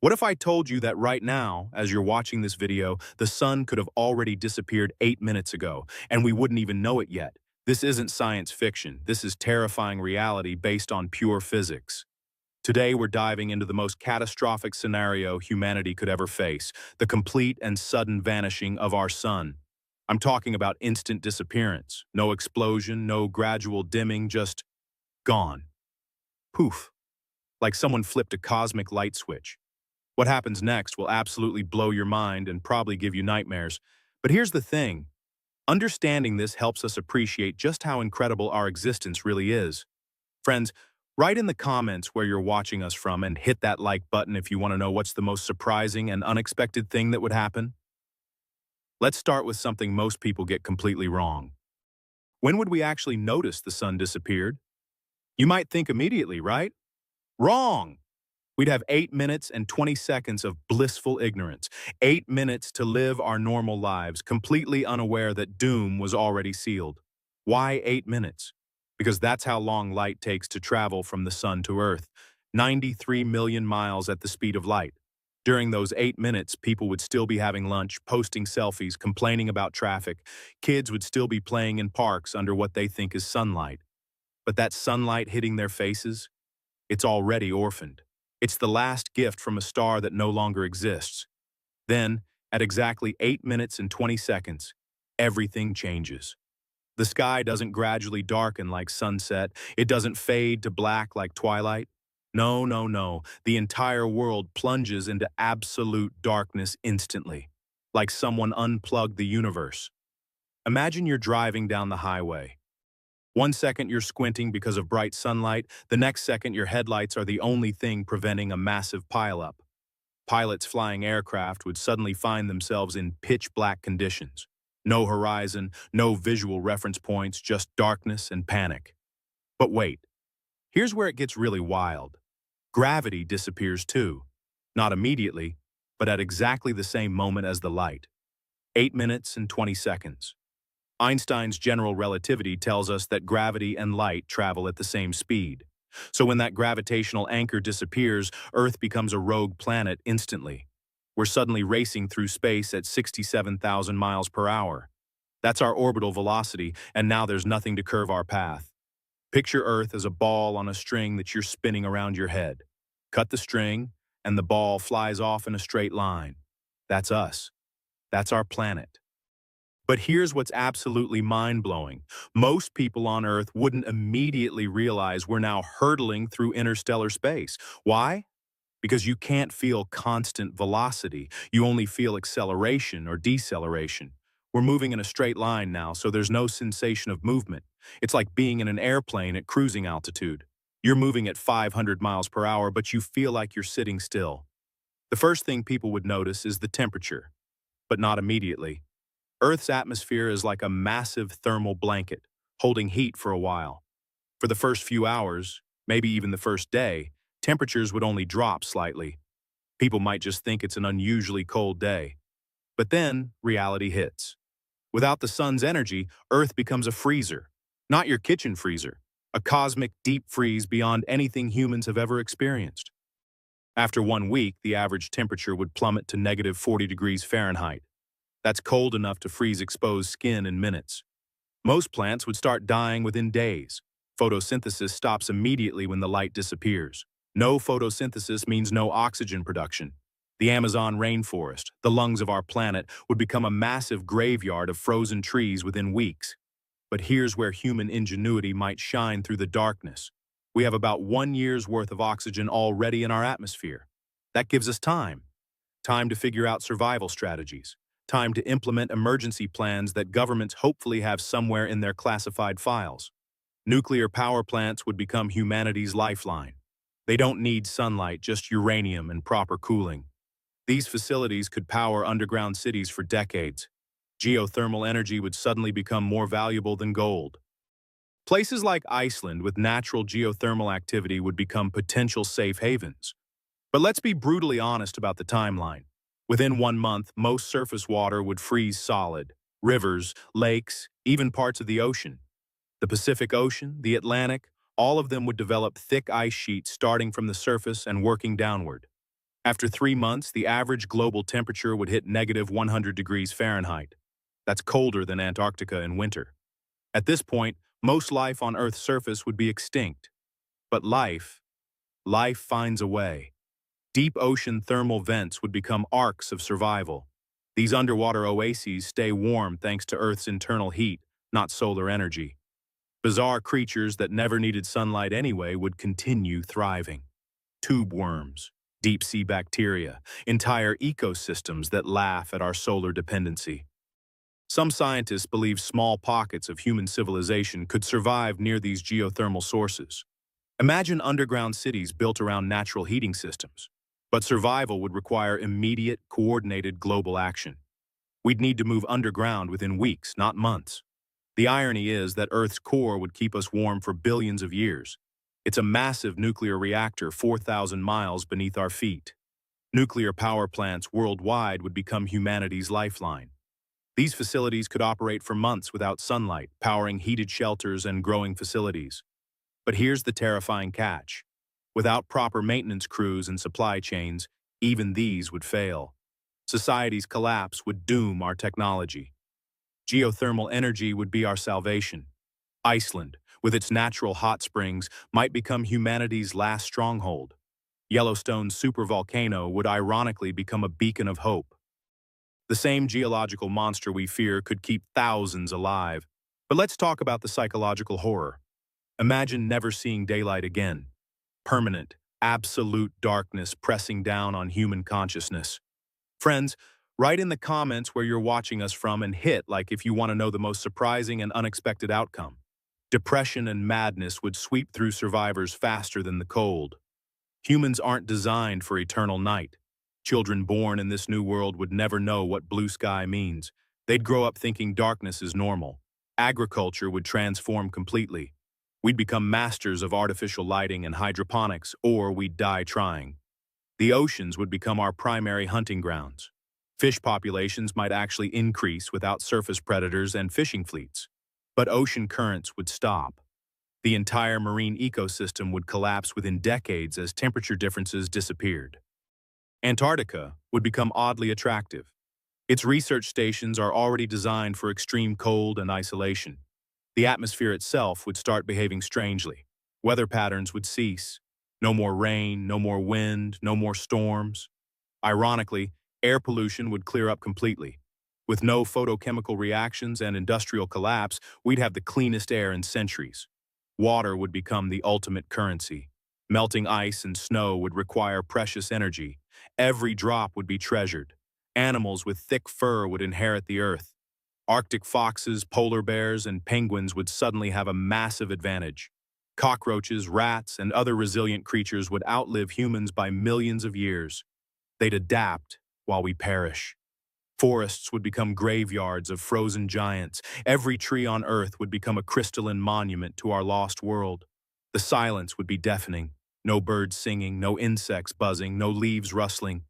What if I told you that right now, as you're watching this video, the sun could have already disappeared 8 minutes ago, and we wouldn't even know it yet? This isn't science fiction. This is terrifying reality based on pure physics. Today, we're diving into the most catastrophic scenario humanity could ever face, the complete and sudden vanishing of our sun. I'm talking about instant disappearance. No explosion, no gradual dimming, just gone. Poof. Like someone flipped a cosmic light switch. What happens next will absolutely blow your mind and probably give you nightmares. But here's the thing. Understanding this helps us appreciate just how incredible our existence really is. Friends, write in the comments where you're watching us from and hit that like button if you want to know what's the most surprising and unexpected thing that would happen. Let's start with something most people get completely wrong. When would we actually notice the sun disappeared? You might think immediately, right? Wrong! We'd have 8 minutes and 20 seconds of blissful ignorance. 8 minutes to live our normal lives, completely unaware that doom was already sealed. Why 8 minutes? Because that's how long light takes to travel from the sun to Earth. 93 million miles at the speed of light. During those 8 minutes, people would still be having lunch, posting selfies, complaining about traffic. Kids would still be playing in parks under what they think is sunlight. But that sunlight hitting their faces, it's already orphaned. It's the last gift from a star that no longer exists. Then, at exactly 8 minutes and 20 seconds, everything changes. The sky doesn't gradually darken like sunset. It doesn't fade to black like twilight. No, no, no. The entire world plunges into absolute darkness instantly, like someone unplugged the universe. Imagine you're driving down the highway. 1 second you're squinting because of bright sunlight, the next second your headlights are the only thing preventing a massive pileup. Pilots flying aircraft would suddenly find themselves in pitch-black conditions. No horizon, no visual reference points, just darkness and panic. But wait, here's where it gets really wild. Gravity disappears too. Not immediately, but at exactly the same moment as the light. 8 minutes and 20 seconds. Einstein's general relativity tells us that gravity and light travel at the same speed. So when that gravitational anchor disappears, Earth becomes a rogue planet instantly. We're suddenly racing through space at 67,000 miles per hour. That's our orbital velocity, and now there's nothing to curve our path. Picture Earth as a ball on a string that you're spinning around your head. Cut the string, and the ball flies off in a straight line. That's us. That's our planet. But here's what's absolutely mind-blowing. Most people on Earth wouldn't immediately realize we're now hurtling through interstellar space. Why? Because you can't feel constant velocity. You only feel acceleration or deceleration. We're moving in a straight line now, so there's no sensation of movement. It's like being in an airplane at cruising altitude. You're moving at 500 miles per hour, but you feel like you're sitting still. The first thing people would notice is the temperature, but not immediately. Earth's atmosphere is like a massive thermal blanket, holding heat for a while. For the first few hours, maybe even the first day, temperatures would only drop slightly. People might just think it's an unusually cold day. But then, reality hits. Without the sun's energy, Earth becomes a freezer. Not your kitchen freezer, a cosmic deep freeze beyond anything humans have ever experienced. After 1 week, the average temperature would plummet to negative 40 degrees Fahrenheit. That's cold enough to freeze exposed skin in minutes. Most plants would start dying within days. Photosynthesis stops immediately when the light disappears. No photosynthesis means no oxygen production. The Amazon rainforest, the lungs of our planet, would become a massive graveyard of frozen trees within weeks. But here's where human ingenuity might shine through the darkness. We have about 1 year's worth of oxygen already in our atmosphere. That gives us time. Time to figure out survival strategies. Time to implement emergency plans that governments hopefully have somewhere in their classified files. Nuclear power plants would become humanity's lifeline. They don't need sunlight, just uranium and proper cooling. These facilities could power underground cities for decades. Geothermal energy would suddenly become more valuable than gold. Places like Iceland with natural geothermal activity would become potential safe havens. But let's be brutally honest about the timeline. Within 1 month, most surface water would freeze solid. Rivers, lakes, even parts of the ocean. The Pacific Ocean, the Atlantic, all of them would develop thick ice sheets starting from the surface and working downward. After 3 months, the average global temperature would hit negative 100 degrees Fahrenheit. That's colder than Antarctica in winter. At this point, most life on Earth's surface would be extinct. But life finds a way. Deep ocean thermal vents would become arcs of survival. These underwater oases stay warm thanks to Earth's internal heat, not solar energy. Bizarre creatures that never needed sunlight anyway would continue thriving. Tube worms, deep-sea bacteria, entire ecosystems that laugh at our solar dependency. Some scientists believe small pockets of human civilization could survive near these geothermal sources. Imagine underground cities built around natural heating systems. But survival would require immediate, coordinated global action. We'd need to move underground within weeks, not months. The irony is that Earth's core would keep us warm for billions of years. It's a massive nuclear reactor 4,000 miles beneath our feet. Nuclear power plants worldwide would become humanity's lifeline. These facilities could operate for months without sunlight, powering heated shelters and growing facilities. But here's the terrifying catch. Without proper maintenance crews and supply chains, even these would fail. Society's collapse would doom our technology. Geothermal energy would be our salvation. Iceland, with its natural hot springs, might become humanity's last stronghold. Yellowstone's supervolcano would ironically become a beacon of hope. The same geological monster we fear could keep thousands alive. But let's talk about the psychological horror. Imagine never seeing daylight again. Permanent, absolute darkness pressing down on human consciousness. Friends, write in the comments where you're watching us from and hit like if you want to know the most surprising and unexpected outcome. Depression and madness would sweep through survivors faster than the cold. Humans aren't designed for eternal night. Children born in this new world would never know what blue sky means. They'd grow up thinking darkness is normal. Agriculture would transform completely. We'd become masters of artificial lighting and hydroponics, or we'd die trying. The oceans would become our primary hunting grounds. Fish populations might actually increase without surface predators and fishing fleets. But ocean currents would stop. The entire marine ecosystem would collapse within decades as temperature differences disappeared. Antarctica would become oddly attractive. Its research stations are already designed for extreme cold and isolation. The atmosphere itself would start behaving strangely. Weather patterns would cease. No more rain, no more wind, no more storms. Ironically, air pollution would clear up completely. With no photochemical reactions and industrial collapse, we'd have the cleanest air in centuries. Water would become the ultimate currency. Melting ice and snow would require precious energy. Every drop would be treasured. Animals with thick fur would inherit the earth. Arctic foxes, polar bears, and penguins would suddenly have a massive advantage. Cockroaches, rats, and other resilient creatures would outlive humans by millions of years. They'd adapt while we perish. Forests would become graveyards of frozen giants. Every tree on Earth would become a crystalline monument to our lost world. The silence would be deafening. No birds singing, no insects buzzing, no leaves rustling.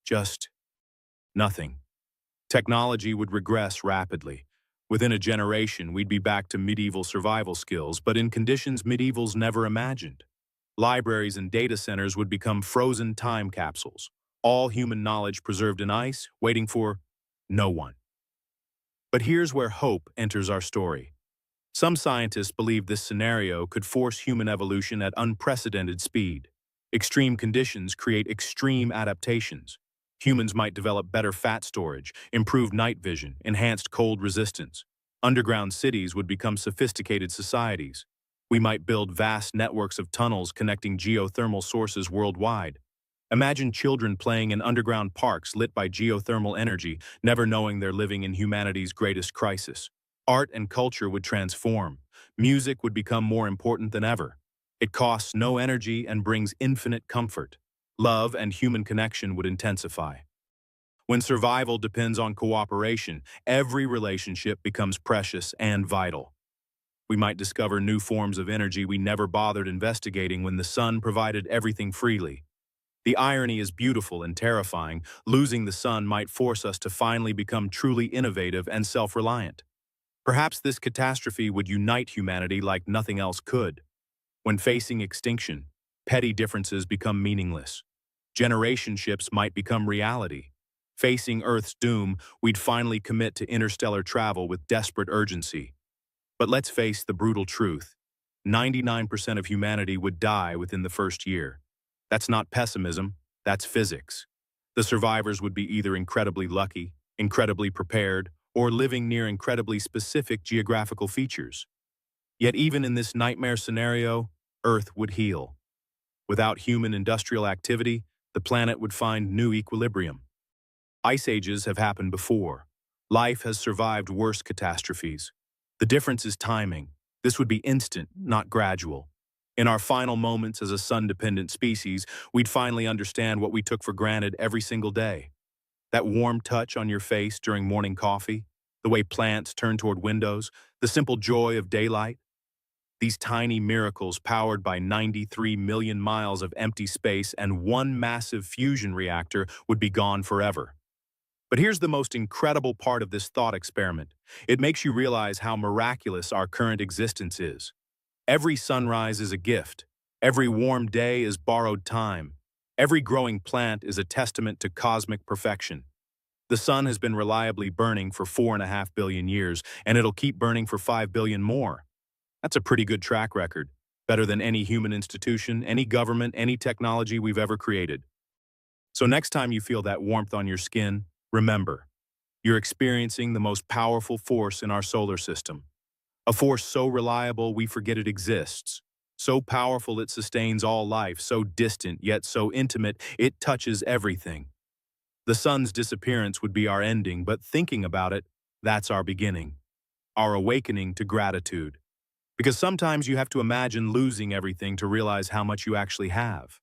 Just nothing. Technology would regress rapidly. Within a generation, we'd be back to medieval survival skills, but in conditions medievals never imagined. Libraries and data centers would become frozen time capsules, all human knowledge preserved in ice, waiting for no one. But here's where hope enters our story. Some scientists believe this scenario could force human evolution at unprecedented speed. Extreme conditions create extreme adaptations. Humans might develop better fat storage, improved night vision, enhanced cold resistance. Underground cities would become sophisticated societies. We might build vast networks of tunnels connecting geothermal sources worldwide. Imagine children playing in underground parks lit by geothermal energy, never knowing they're living in humanity's greatest crisis. Art and culture would transform. Music would become more important than ever. It costs no energy and brings infinite comfort. Love and human connection would intensify. When survival depends on cooperation, every relationship becomes precious and vital. We might discover new forms of energy we never bothered investigating when the sun provided everything freely. The irony is beautiful and terrifying. Losing the sun might force us to finally become truly innovative and self-reliant. Perhaps this catastrophe would unite humanity like nothing else could. When facing extinction, petty differences become meaningless. Generationships might become reality. Facing Earth's doom, we'd finally commit to interstellar travel with desperate urgency. But let's face the brutal truth. 99% of humanity would die within the first year. That's not pessimism, that's physics. The survivors would be either incredibly lucky, incredibly prepared, or living near incredibly specific geographical features. Yet even in this nightmare scenario, Earth would heal. Without human industrial activity, the planet would find new equilibrium. Ice ages have happened before. Life has survived worse catastrophes. The difference is timing. This would be instant, not gradual. In our final moments as a sun-dependent species, we'd finally understand what we took for granted every single day. That warm touch on your face during morning coffee, the way plants turn toward windows, the simple joy of daylight. These tiny miracles powered by 93 million miles of empty space and one massive fusion reactor would be gone forever. But here's the most incredible part of this thought experiment. It makes you realize how miraculous our current existence is. Every sunrise is a gift. Every warm day is borrowed time. Every growing plant is a testament to cosmic perfection. The sun has been reliably burning for 4.5 billion years, and it'll keep burning for 5 billion more. That's a pretty good track record, better than any human institution, any government, any technology we've ever created. So next time you feel that warmth on your skin, remember, you're experiencing the most powerful force in our solar system. A force so reliable we forget it exists, so powerful it sustains all life, so distant yet so intimate it touches everything. The sun's disappearance would be our ending, but thinking about it, that's our beginning, our awakening to gratitude. Because sometimes you have to imagine losing everything to realize how much you actually have.